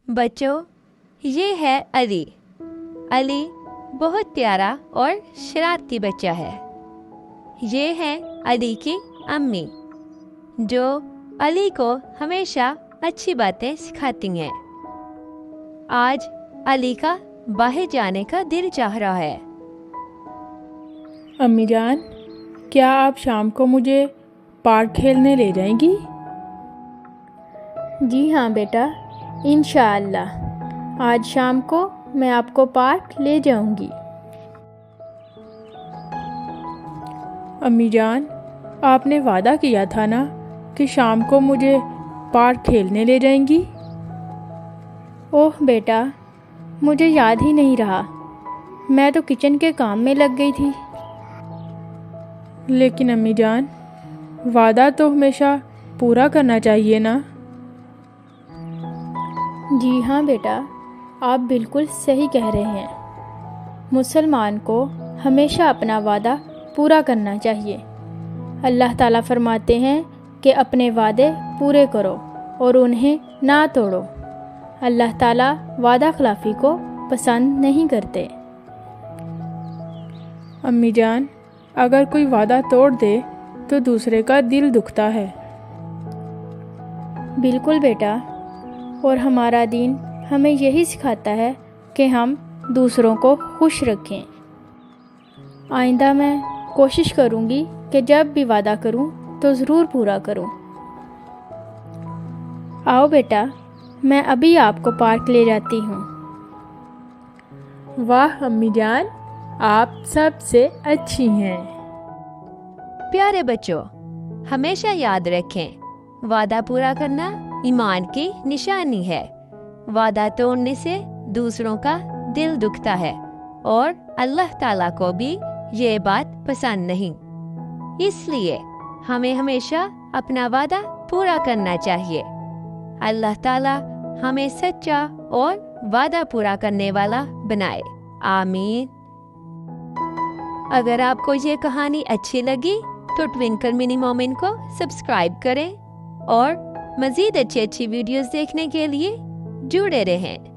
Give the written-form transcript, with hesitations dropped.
بچوں، یہ ہے علی۔ علی بہت پیارا اور شرارتی بچہ ہے۔ یہ ہے علی کی امی، جو علی کو ہمیشہ اچھی باتیں سکھاتی ہیں۔ آج علی کا باہر جانے کا دل چاہ رہا ہے۔ امی جان، کیا آپ شام کو مجھے پارک کھیلنے لے جائیں گی؟ جی ہاں بیٹا، انشاءاللہ آج شام کو میں آپ کو پارک لے جاؤں گی۔ امی جان، آپ نے وعدہ کیا تھا نا کہ شام کو مجھے پارک کھیلنے لے جائیں گی؟ اوہ بیٹا، مجھے یاد ہی نہیں رہا، میں تو کچن کے کام میں لگ گئی تھی۔ لیکن امی جان، وعدہ تو ہمیشہ پورا کرنا چاہیے نا۔ جی ہاں بیٹا، آپ بالکل صحیح کہہ رہے ہیں۔ مسلمان کو ہمیشہ اپنا وعدہ پورا کرنا چاہیے۔ اللہ تعالیٰ فرماتے ہیں کہ اپنے وعدے پورے کرو اور انہیں نہ توڑو۔ اللہ تعالیٰ وعدہ خلافی کو پسند نہیں کرتے۔ امی جان، اگر کوئی وعدہ توڑ دے تو دوسرے کا دل دکھتا ہے۔ بالکل بیٹا، اور ہمارا دین ہمیں یہی سکھاتا ہے کہ ہم دوسروں کو خوش رکھیں۔ آئندہ میں کوشش کروں گی کہ جب بھی وعدہ کروں تو ضرور پورا کروں۔ آؤ بیٹا، میں ابھی آپ کو پارک لے جاتی ہوں۔ واہ امی جان، آپ سب سے اچھی ہیں۔ پیارے بچوں، ہمیشہ یاد رکھیں، وعدہ پورا کرنا ایمان کی نشانی ہے۔ وعدہ توڑنے سے دوسروں کا دل دکھتا ہے اور اللہ تعالیٰ کو بھی یہ بات پسند نہیں۔ اس لیے ہمیں ہمیشہ اپنا وعدہ پورا کرنا چاہیے۔ اللہ تعالیٰ ہمیں سچا اور وعدہ پورا کرنے والا بنائے، آمین۔ اگر آپ کو یہ کہانی اچھی لگی تو ٹوئنکل منی مومنٹ کو سبسکرائب کریں اور مزید اچھی ویڈیوز دیکھنے کے لیے جڑے رہیں۔